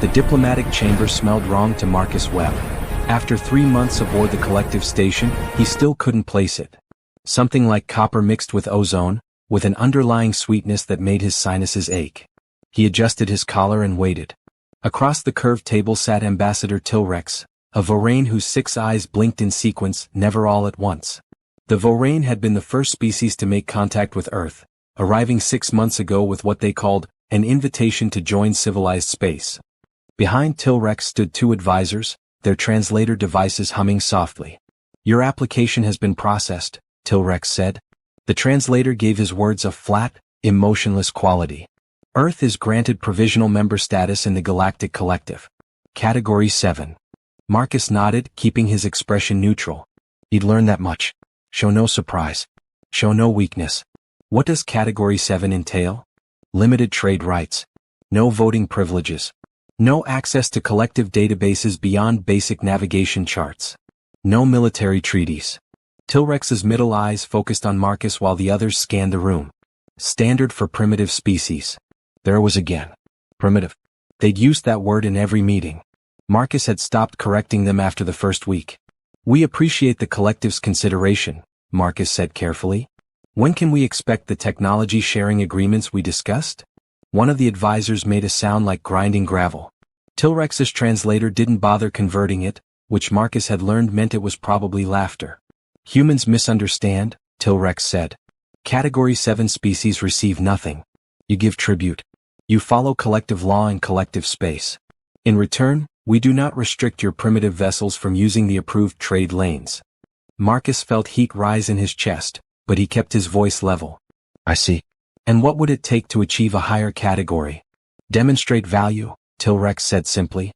The diplomatic chamber smelled wrong to Marcus Webb. After 3 months aboard the collective station, he still couldn't place it. Something like copper mixed with ozone, with an underlying sweetness that made his sinuses ache. He adjusted his collar and waited. Across the curved table sat Ambassador Tilrex, a Vorane whose 6 eyes blinked in sequence, never all at once. The Vorane had been the first species to make contact with Earth, arriving 6 months ago with what they called an invitation to join civilized space. Behind Tilrex stood 2 advisors, their translator devices humming softly. "Your application has been processed," Tilrex said. The translator gave his words a flat, emotionless quality. "Earth is granted provisional member status in the Galactic Collective. Category 7. Marcus nodded, keeping his expression neutral. He'd learned that much. Show no surprise. Show no weakness. What does Category 7 entail? Limited trade rights. No voting privileges. No access to collective databases beyond basic navigation charts. No military treaties." Tilrex's middle eyes focused on Marcus while the others scanned the room. Standard for primitive species. There it was again. Primitive. They'd used that word in every meeting. Marcus had stopped correcting them after the first week. "We appreciate the collective's consideration," Marcus said carefully. "When can we expect the technology sharing agreements we discussed?" One of the advisors made a sound like grinding gravel. Tilrex's translator didn't bother converting it, which Marcus had learned meant it was probably laughter. "Humans misunderstand," Tilrex said. "Category 7 species receive nothing. You give tribute. You follow collective law and collective space. In return, we do not restrict your primitive vessels from using the approved trade lanes." Marcus felt heat rise in his chest, but he kept his voice level. "I see. And what would it take to achieve a higher category?" "Demonstrate value," Tilrex said simply.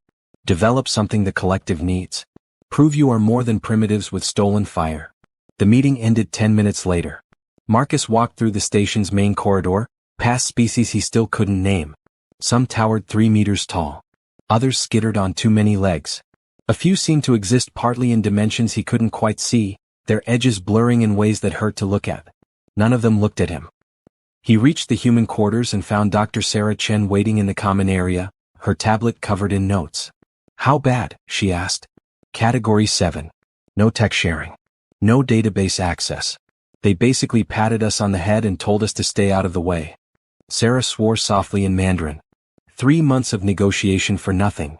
"Develop something the collective needs. Prove you are more than primitives with stolen fire." The meeting ended 10 minutes later. Marcus walked through the station's main corridor, past species he still couldn't name. Some towered 3 meters tall. Others skittered on too many legs. A few seemed to exist partly in dimensions he couldn't quite see, their edges blurring in ways that hurt to look at. None of them looked at him. He reached the human quarters and found Dr. Sarah Chen waiting in the common area, her tablet covered in notes. "How bad?" she asked. "Category 7. No tech sharing. No database access. They basically patted us on the head and told us to stay out of the way." Sarah swore softly in Mandarin. 3 months of negotiation for nothing.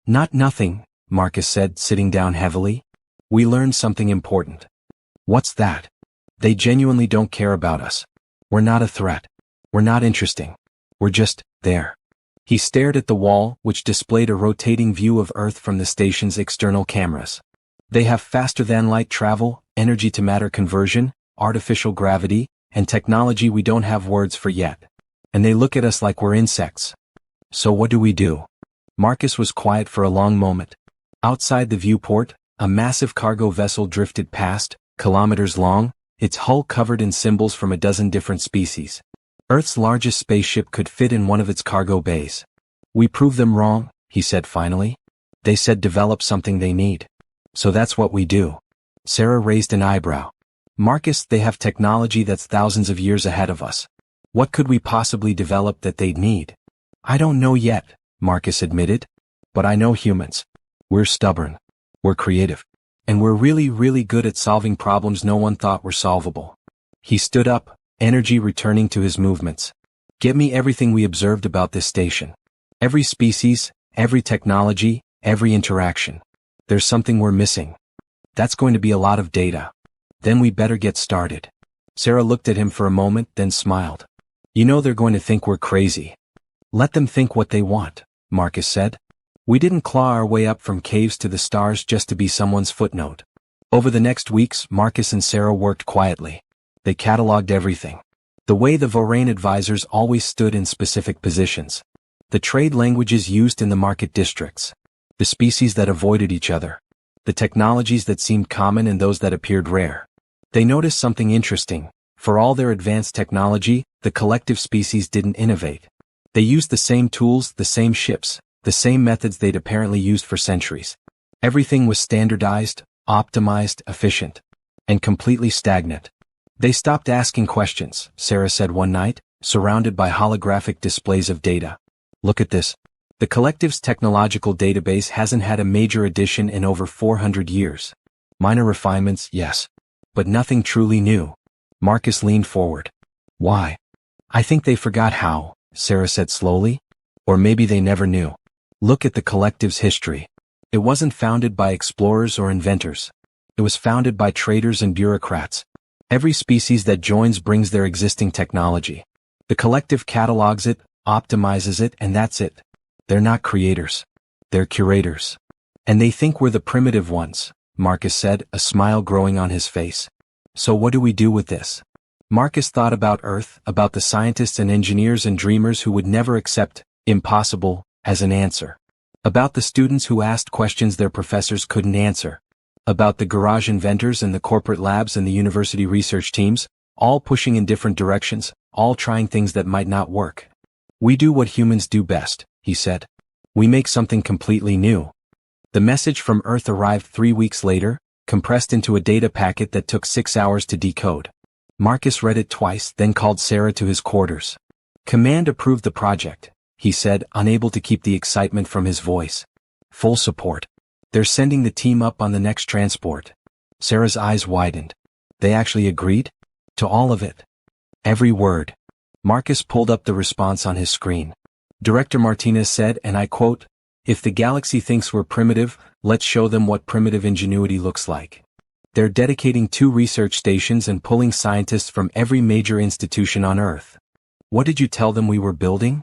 "Not nothing," Marcus said, sitting down heavily. "We learned something important." "What's that?" "They genuinely don't care about us. We're not a threat. We're not interesting. We're just there." He stared at the wall, which displayed a rotating view of Earth from the station's external cameras. "They have faster-than-light travel, energy-to-matter conversion, artificial gravity, and technology we don't have words for yet. And they look at us like we're insects. So what do we do?" Marcus was quiet for a long moment. Outside the viewport, a massive cargo vessel drifted past, kilometers long, its hull covered in symbols from a dozen different species. Earth's largest spaceship could fit in one of its cargo bays. "We proved them wrong," he said finally. "They said develop something they need. So that's what we do." Sarah raised an eyebrow. "Marcus, they have technology that's thousands of years ahead of us. What could we possibly develop that they'd need?" "I don't know yet," Marcus admitted. "But I know humans. We're stubborn. We're creative. And we're really, really good at solving problems no one thought were solvable." He stood up, energy returning to his movements. "Get me everything we observed about this station. Every species, every technology, every interaction. There's something we're missing. That's going to be a lot of data. Then we better get started." Sarah looked at him for a moment, then smiled. "You know they're going to think we're crazy." "Let them think what they want," Marcus said. "We didn't claw our way up from caves to the stars just to be someone's footnote." Over the next weeks, Marcus and Sarah worked quietly. They cataloged everything. The way the Vorane advisors always stood in specific positions. The trade languages used in the market districts. The species that avoided each other. The technologies that seemed common and those that appeared rare. They noticed something interesting. For all their advanced technology, the collective species didn't innovate. They used the same tools, the same ships, the same methods they'd apparently used for centuries. Everything was standardized, optimized, efficient, and completely stagnant. "They stopped asking questions," Sarah said one night, surrounded by holographic displays of data. "Look at this. The collective's technological database hasn't had a major addition in over 400 years. Minor refinements, yes. But nothing truly new. Marcus leaned forward. Why? I think they forgot how, Sarah said slowly. Or maybe they never knew. Look at the collective's history. It wasn't founded by explorers or inventors. It was founded by traders and bureaucrats. Every species that joins brings their existing technology. The collective catalogs it, optimizes it, and that's it. They're not creators. They're curators. And they think we're the primitive ones, Marcus said, a smile growing on his face. So what do we do with this? Marcus thought about Earth, about the scientists and engineers and dreamers who would never accept impossible as an answer. About the students who asked questions their professors couldn't answer. About the garage inventors and the corporate labs and the university research teams, all pushing in different directions, all trying things that might not work. We do what humans do best, he said. We make something completely new. The message from Earth arrived 3 weeks later, compressed into a data packet that took 6 hours to decode. Marcus read it twice, then called Sarah to his quarters. Command approved the project, he said, unable to keep the excitement from his voice. Full support. They're sending the team up on the next transport. Sarah's eyes widened. They actually agreed? To all of it? Every word. Marcus pulled up the response on his screen. Director Martinez said, and I quote, "If the galaxy thinks we're primitive, let's show them what primitive ingenuity looks like." They're dedicating 2 research stations and pulling scientists from every major institution on Earth. What did you tell them we were building?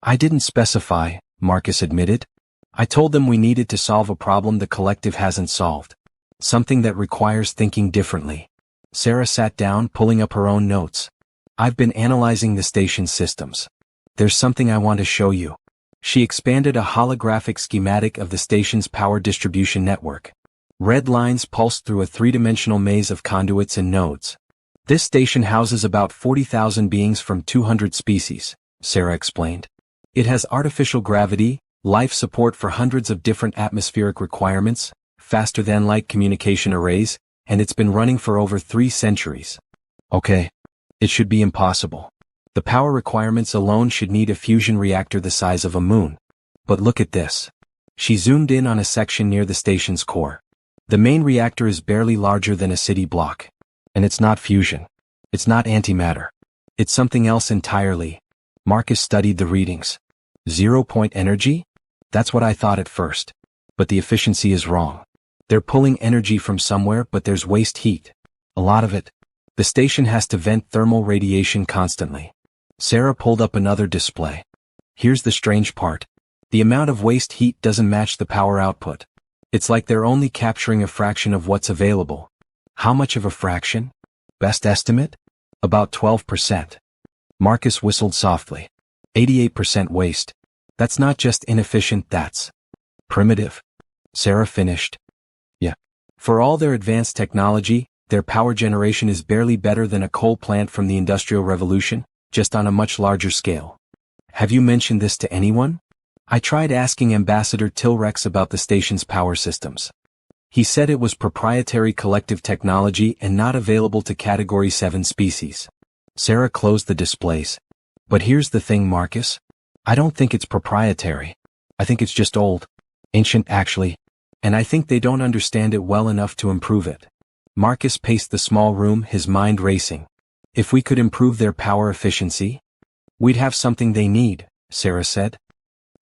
I didn't specify, Marcus admitted. I told them we needed to solve a problem the collective hasn't solved. Something that requires thinking differently. Sarah sat down, pulling up her own notes. I've been analyzing the station's systems. There's something I want to show you. She expanded a holographic schematic of the station's power distribution network. Red lines pulsed through a 3-dimensional maze of conduits and nodes. This station houses about 40,000 beings from 200 species, Sarah explained. It has artificial gravity, life support for hundreds of different atmospheric requirements, faster-than-light communication arrays, and it's been running for over 3 centuries. Okay. It should be impossible. The power requirements alone should need a fusion reactor the size of a moon. But look at this. She zoomed in on a section near the station's core. The main reactor is barely larger than a city block. And it's not fusion. It's not antimatter. It's something else entirely. Marcus studied the readings. 0-point energy? That's what I thought at first. But the efficiency is wrong. They're pulling energy from somewhere, but there's waste heat. A lot of it. The station has to vent thermal radiation constantly. Sarah pulled up another display. Here's the strange part. The amount of waste heat doesn't match the power output. It's like they're only capturing a fraction of what's available. How much of a fraction? Best estimate? About 12%. Marcus whistled softly. 88% waste. That's not just inefficient, that's primitive. Sarah finished. Yeah. For all their advanced technology, their power generation is barely better than a coal plant from the Industrial Revolution, just on a much larger scale. Have you mentioned this to anyone? I tried asking Ambassador Tilrex about the station's power systems. He said it was proprietary collective technology and not available to Category 7 species. Sarah closed the displays. But here's the thing, Marcus. I don't think it's proprietary. I think it's just old. Ancient, actually. And I think they don't understand it well enough to improve it. Marcus paced the small room, his mind racing. If we could improve their power efficiency, we'd have something they need, Sarah said.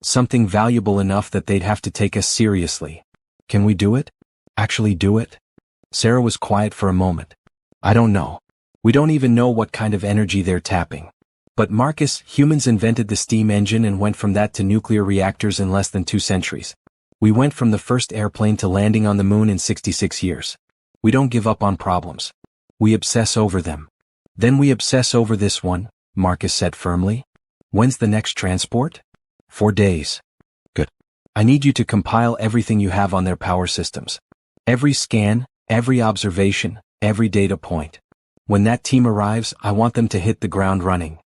Something valuable enough that they'd have to take us seriously. Can we do it? Actually do it? Sarah was quiet for a moment. I don't know. We don't even know what kind of energy they're tapping. But Marcus, humans invented the steam engine and went from that to nuclear reactors in less than 2 centuries. We went from the first airplane to landing on the moon in 66 years. We don't give up on problems. We obsess over them. Then we obsess over this one, Marcus said firmly. When's the next transport? 4 days. Good. I need you to compile everything you have on their power systems. Every scan, every observation, every data point. When that team arrives, I want them to hit the ground running.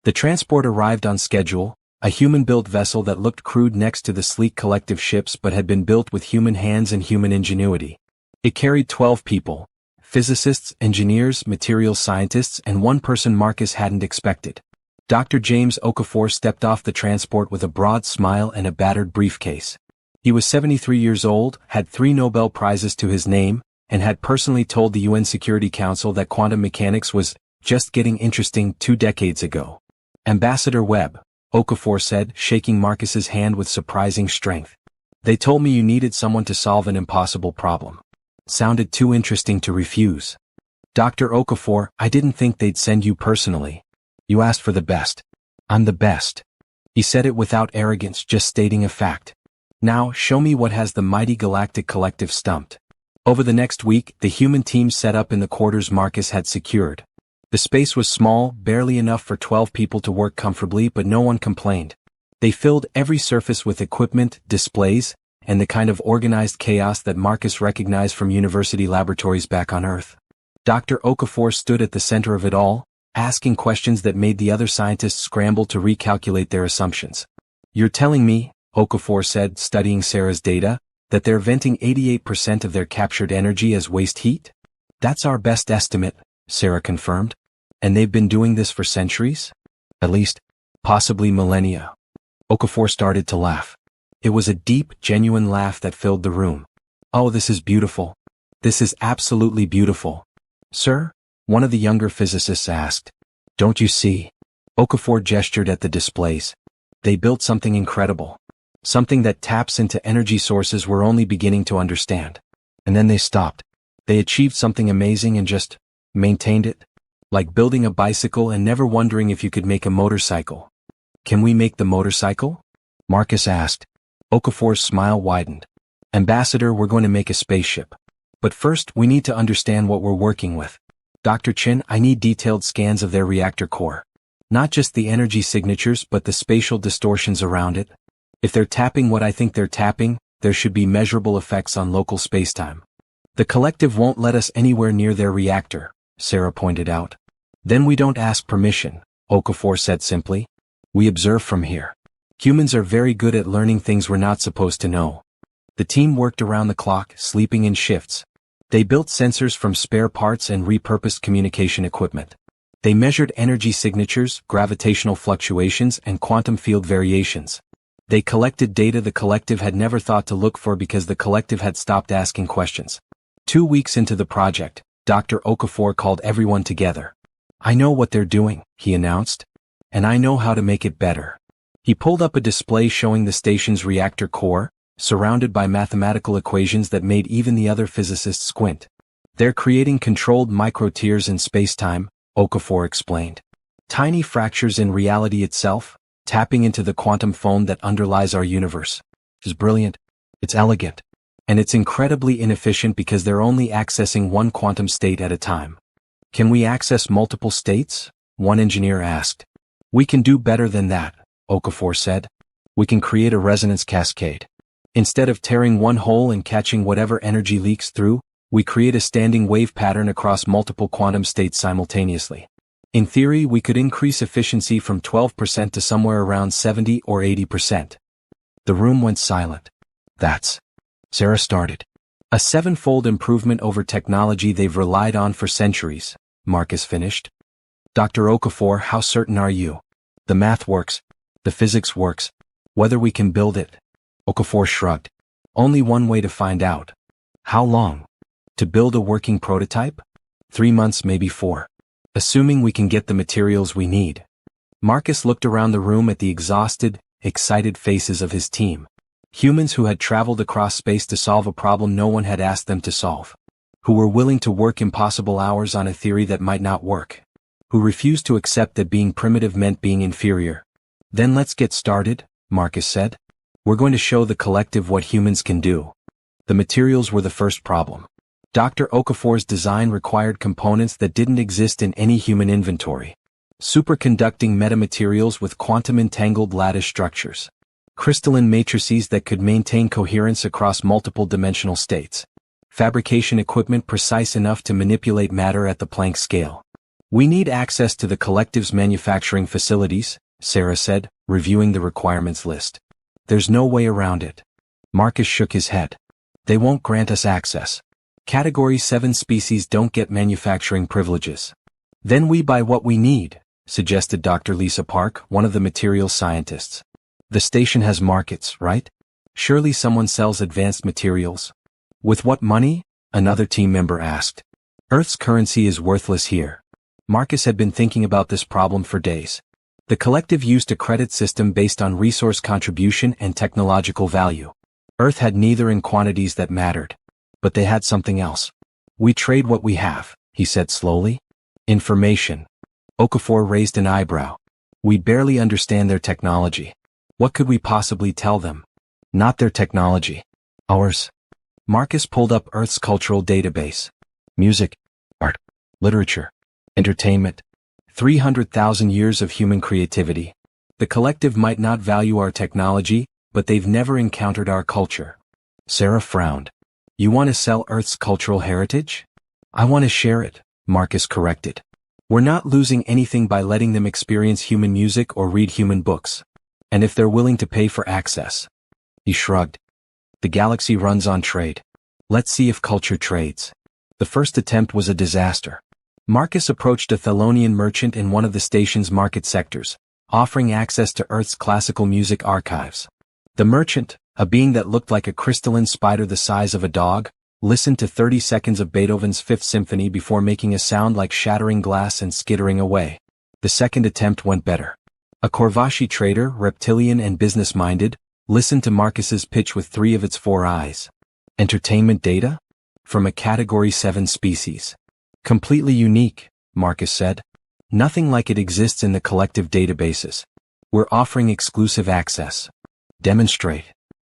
The transport arrived on schedule, a human-built vessel that looked crude next to the sleek collective ships but had been built with human hands and human ingenuity. It carried 12 people, physicists, engineers, materials scientists, and one person Marcus hadn't expected. Dr. James Okafor stepped off the transport with a broad smile and a battered briefcase. He was 73 years old, had 3 Nobel Prizes to his name, and had personally told the UN Security Council that quantum mechanics was just getting interesting 2 decades ago. Ambassador Webb, Okafor said, shaking Marcus's hand with surprising strength. They told me you needed someone to solve an impossible problem. Sounded too interesting to refuse. Dr. Okafor, I didn't think they'd send you personally. You asked for the best. I'm the best. He said it without arrogance, just stating a fact. Now, show me what has the mighty galactic collective stumped. Over the next week, the human team set up in the quarters Marcus had secured. The space was small, barely enough for 12 people to work comfortably, but no one complained. They filled every surface with equipment, displays, and the kind of organized chaos that Marcus recognized from university laboratories back on Earth. Dr. Okafor stood at the center of it all, asking questions that made the other scientists scramble to recalculate their assumptions. You're telling me, Okafor said, studying Sarah's data, that they're venting 88% of their captured energy as waste heat? That's our best estimate, Sarah confirmed. And they've been doing this for centuries? At least, possibly millennia. Okafor started to laugh. It was a deep, genuine laugh that filled the room. Oh, this is beautiful. This is absolutely beautiful. Sir? One of the younger physicists asked. Don't you see? Okafor gestured at the displays. They built something incredible. Something that taps into energy sources we're only beginning to understand. And then they stopped. They achieved something amazing and just maintained it. Like building a bicycle and never wondering if you could make a motorcycle. Can we make the motorcycle? Marcus asked. Okafor's smile widened. Ambassador, we're going to make a spaceship. But first, we need to understand what we're working with. Dr. Chin, I need detailed scans of their reactor core. Not just the energy signatures but the spatial distortions around it. If they're tapping what I think they're tapping, there should be measurable effects on local spacetime. The collective won't let us anywhere near their reactor, Sarah pointed out. Then we don't ask permission, Okafor said simply. We observe from here. Humans are very good at learning things we're not supposed to know. The team worked around the clock, sleeping in shifts. They built sensors from spare parts and repurposed communication equipment. They measured energy signatures, gravitational fluctuations, and quantum field variations. They collected data the collective had never thought to look for because the collective had stopped asking questions. 2 weeks into the project, Dr. Okafor called everyone together. I know what they're doing, he announced. And I know how to make it better. He pulled up a display showing the station's reactor core, surrounded by mathematical equations that made even the other physicists squint. They're creating controlled microtears in spacetime, Okafor explained. Tiny fractures in reality itself, tapping into the quantum phone that underlies our universe. It's brilliant. It's elegant. And it's incredibly inefficient because they're only accessing one quantum state at a time. Can we access multiple states? One engineer asked. We can do better than that, Okafor said. We can create a resonance cascade. Instead of tearing one hole and catching whatever energy leaks through, we create a standing wave pattern across multiple quantum states simultaneously. In theory, we could increase efficiency from 12% to somewhere around 70 or 80%. The room went silent. That's... Sarah started. A 7-fold improvement over technology they've relied on for centuries, Marcus finished. Dr. Okafor, how certain are you? The math works. The physics works. Whether we can build it. Okafor shrugged. Only one way to find out. How long? To build a working prototype? 3 months, maybe 4. Assuming we can get the materials we need. Marcus looked around the room at the exhausted, excited faces of his team. Humans who had traveled across space to solve a problem no one had asked them to solve. Who were willing to work impossible hours on a theory that might not work. Who refused to accept that being primitive meant being inferior. Then let's get started, Marcus said. We're going to show the collective what humans can do. The materials were the first problem. Dr. Okafor's design required components that didn't exist in any human inventory. Superconducting metamaterials with quantum-entangled lattice structures. Crystalline matrices that could maintain coherence across multiple dimensional states. Fabrication equipment precise enough to manipulate matter at the Planck scale. We need access to the collective's manufacturing facilities, Sarah said, reviewing the requirements list. There's no way around it. Marcus shook his head. They won't grant us access. Category 7 species don't get manufacturing privileges. Then we buy what we need, suggested Dr. Lisa Park, one of the materials scientists. The station has markets, right? Surely someone sells advanced materials. With what money? Another team member asked. Earth's currency is worthless here. Marcus had been thinking about this problem for days. The collective used a credit system based on resource contribution and technological value. Earth had neither in quantities that mattered. But they had something else. We trade what we have, he said slowly. Information. Okafor raised an eyebrow. We barely understand their technology. What could we possibly tell them? Not their technology. Ours. Marcus pulled up Earth's cultural database. Music, art, literature, entertainment. 300,000 years of human creativity. The collective might not value our technology, but they've never encountered our culture. Sarah frowned. You want to sell Earth's cultural heritage? I want to share it, Marcus corrected. We're not losing anything by letting them experience human music or read human books. And if they're willing to pay for access. He shrugged. The galaxy runs on trade. Let's see if culture trades. The first attempt was a disaster. Marcus approached a Thelonian merchant in one of the station's market sectors, offering access to Earth's classical music archives. The merchant, a being that looked like a crystalline spider the size of a dog, listened to 30 seconds of Beethoven's Fifth Symphony before making a sound like shattering glass and skittering away. The second attempt went better. A Corvashi trader, reptilian and business-minded, listened to Marcus's pitch with 3 of its 4 eyes. Entertainment data? From a Category 7 species. Completely unique, Marcus said. Nothing like it exists in the collective databases. We're offering exclusive access. Demonstrate.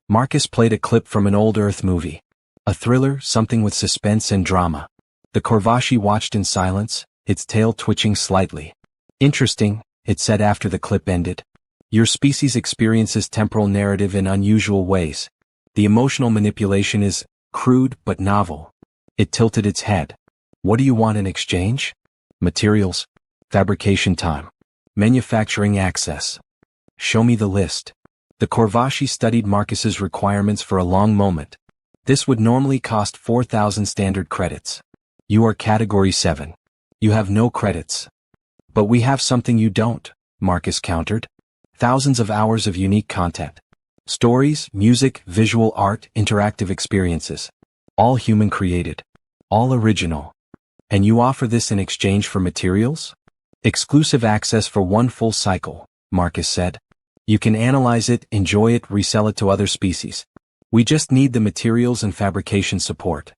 Marcus played a clip from an old Earth movie. A thriller, something with suspense and drama. The Corvashi watched in silence, its tail twitching slightly. Interesting, it said after the clip ended. Your species experiences temporal narrative in unusual ways. The emotional manipulation is crude but novel. It tilted its head. What do you want in exchange? Materials. Fabrication time. Manufacturing access. Show me the list. The Corvashi studied Marcus's requirements for a long moment. This would normally cost 4,000 standard credits. You are Category 7. You have no credits. But we have something you don't, Marcus countered. Thousands of hours of unique content. Stories, music, visual art, interactive experiences. All human created. All original. And you offer this in exchange for materials? Exclusive access for 1 full cycle, Marcus said. You can analyze it, enjoy it, resell it to other species. We just need the materials and fabrication support.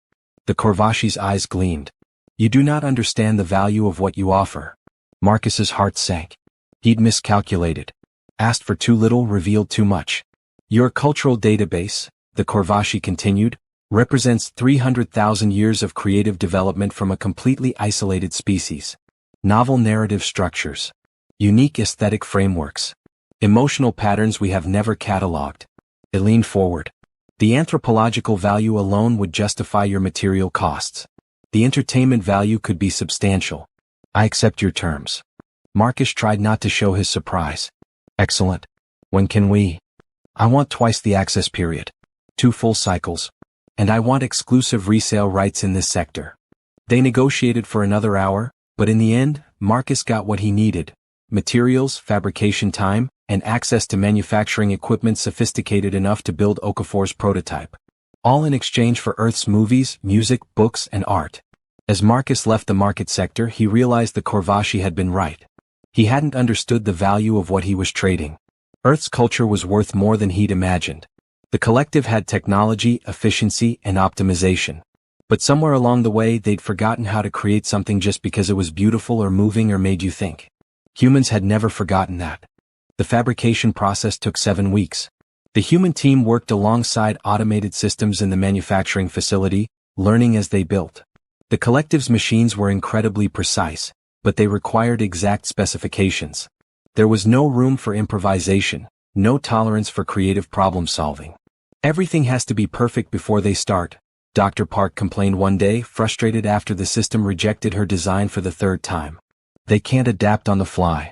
The Corvashi's eyes gleamed. You do not understand the value of what you offer. Marcus's heart sank. He'd miscalculated. Asked for too little, revealed too much. Your cultural database, the Corvashi continued, represents 300,000 years of creative development from a completely isolated species. Novel narrative structures. Unique aesthetic frameworks. Emotional patterns we have never catalogued. It leaned forward. The anthropological value alone would justify your material costs. The entertainment value could be substantial. I accept your terms. Marcus tried not to show his surprise. Excellent. When can we? I want twice the access period. 2 full cycles. And I want exclusive resale rights in this sector. They negotiated for another hour, but in the end, Marcus got what he needed. Materials, fabrication time, and access to manufacturing equipment sophisticated enough to build Okafor's prototype. All in exchange for Earth's movies, music, books, and art. As Marcus left the market sector, he realized the Corvashi had been right. He hadn't understood the value of what he was trading. Earth's culture was worth more than he'd imagined. The collective had technology, efficiency, and optimization. But somewhere along the way they'd forgotten how to create something just because it was beautiful or moving or made you think. Humans had never forgotten that. The fabrication process took 7 weeks. The human team worked alongside automated systems in the manufacturing facility, learning as they built. The collective's machines were incredibly precise, but they required exact specifications. There was no room for improvisation, no tolerance for creative problem solving. Everything has to be perfect before they start, Dr. Park complained one day, frustrated after the system rejected her design for the 3rd time. They can't adapt on the fly.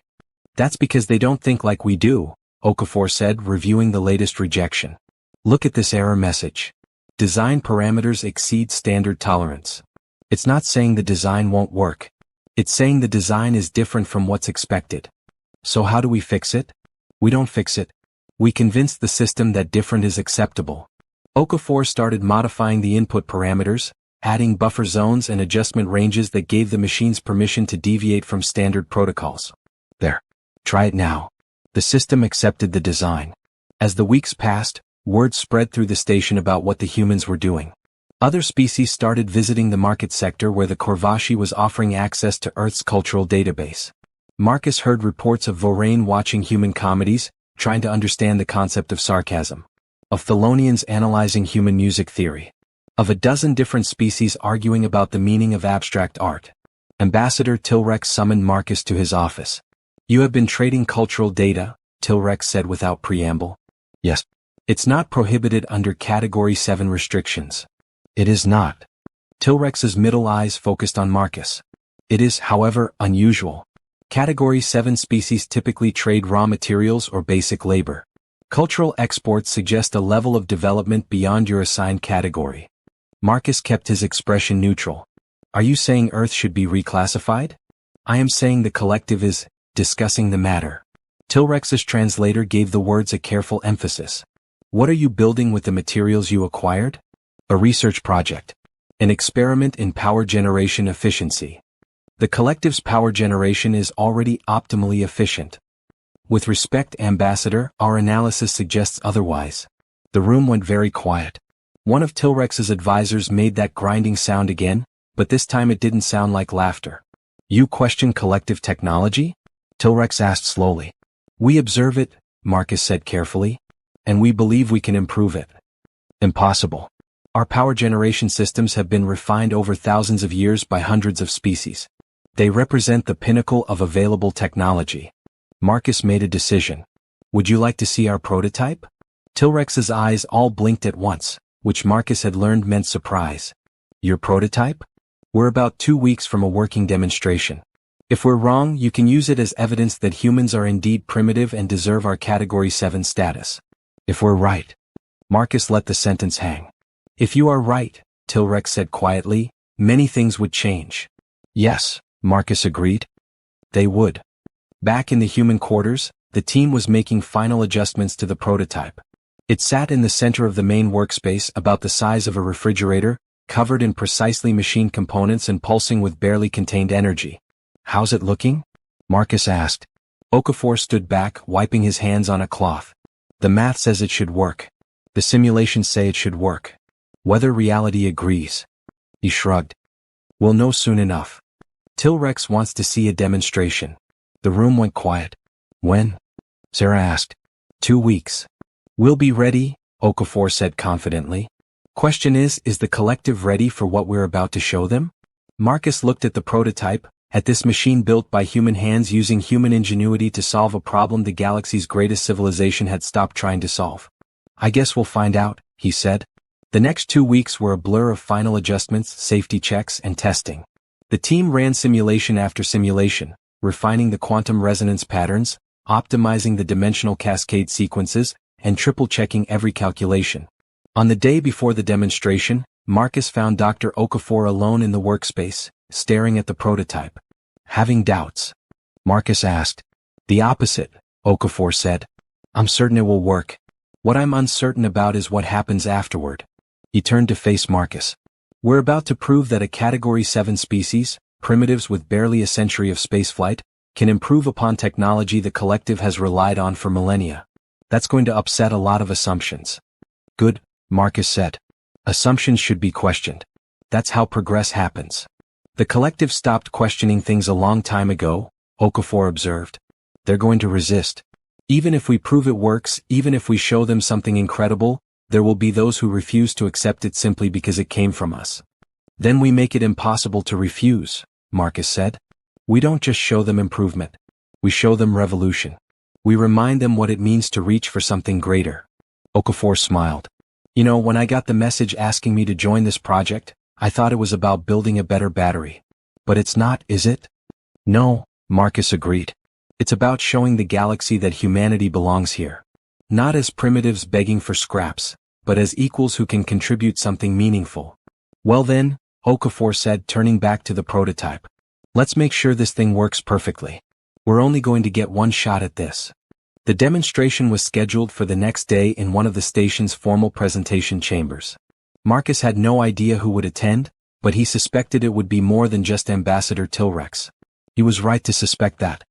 That's because they don't think like we do, Okafor said, reviewing the latest rejection. Look at this error message. Design parameters exceed standard tolerance. It's not saying the design won't work. It's saying the design is different from what's expected. So how do we fix it? We don't fix it. We convince the system that different is acceptable. Okafor started modifying the input parameters, adding buffer zones and adjustment ranges that gave the machines permission to deviate from standard protocols. There. Try it now. The system accepted the design. As the weeks passed, word spread through the station about what the humans were doing. Other species started visiting the market sector where the Corvashi was offering access to Earth's cultural database. Marcus heard reports of Vorane watching human comedies, trying to understand the concept of sarcasm. Of Thelonians analyzing human music theory. Of a dozen different species arguing about the meaning of abstract art. Ambassador Tilrex summoned Marcus to his office. "You have been trading cultural data," Tilrex said without preamble. "Yes. It's not prohibited under Category 7 restrictions." "It is not." Tilrex's middle eyes focused on Marcus. "It is, however, unusual. Category 7 species typically trade raw materials or basic labor. Cultural exports suggest a level of development beyond your assigned category." Marcus kept his expression neutral. "Are you saying Earth should be reclassified?" "I am saying the collective is discussing the matter." Tilrex's translator gave the words a careful emphasis. "What are you building with the materials you acquired?" "A research project. An experiment in power generation efficiency. The collective's power generation is already optimally efficient." "With respect, Ambassador, our analysis suggests otherwise." The room went very quiet. One of Tilrex's advisors made that grinding sound again, but this time it didn't sound like laughter. "You question collective technology?" Tilrex asked slowly. "We observe it," Marcus said carefully, "and we believe we can improve it." "Impossible. Our power generation systems have been refined over thousands of years by hundreds of species. They represent the pinnacle of available technology." Marcus made a decision. "Would you like to see our prototype?" Tilrex's eyes all blinked at once, which Marcus had learned meant surprise. "Your prototype? We're about 2 weeks from a working demonstration. If we're wrong, you can use it as evidence that humans are indeed primitive and deserve our Category 7 status. If we're right." Marcus let the sentence hang. "If you are right," Tilrex said quietly, "many things would change." "Yes," Marcus agreed. "They would." Back in the human quarters, the team was making final adjustments to the prototype. It sat in the center of the main workspace, about the size of a refrigerator, covered in precisely machined components and pulsing with barely contained energy. "How's it looking?" Marcus asked. Okafor stood back, wiping his hands on a cloth. "The math says it should work. The simulations say it should work. Whether reality agrees." He shrugged. "We'll know soon enough. Tilrex wants to see a demonstration." The room went quiet. "When?" Sarah asked. 2 weeks. "We'll be ready," Okafor said confidently. "Question is the collective ready for what we're about to show them?" Marcus looked at the prototype, at this machine built by human hands using human ingenuity to solve a problem the galaxy's greatest civilization had stopped trying to solve. "I guess we'll find out," he said. The next 2 weeks were a blur of final adjustments, safety checks, and testing. The team ran simulation after simulation, refining the quantum resonance patterns, optimizing the dimensional cascade sequences, and triple-checking every calculation. On the day before the demonstration, Marcus found Dr. Okafor alone in the workspace, staring at the prototype. "Having doubts?" Marcus asked. "The opposite," Okafor said. "I'm certain it will work. What I'm uncertain about is what happens afterward." He turned to face Marcus. "We're about to prove that a Category 7 species, primitives with barely a century of spaceflight, can improve upon technology the collective has relied on for millennia. That's going to upset a lot of assumptions." "Good," Marcus said. "Assumptions should be questioned. That's how progress happens." "The collective stopped questioning things a long time ago," Okafor observed. "They're going to resist. Even if we prove it works, even if we show them something incredible, there will be those who refuse to accept it simply because it came from us." "Then we make it impossible to refuse," Marcus said. "We don't just show them improvement. We show them revolution. We remind them what it means to reach for something greater." Okafor smiled. "You know, when I got the message asking me to join this project, I thought it was about building a better battery. But it's not, is it?" "No," Marcus agreed. "It's about showing the galaxy that humanity belongs here. Not as primitives begging for scraps, but as equals who can contribute something meaningful." "Well then," Okafor said, turning back to the prototype. Let's make sure this thing works perfectly. We're only going to get one shot at this. The demonstration was scheduled for the next day in one of the station's formal presentation chambers. Marcus had no idea who would attend, but he suspected it would be more than just Ambassador Tilrex. He was right to suspect that.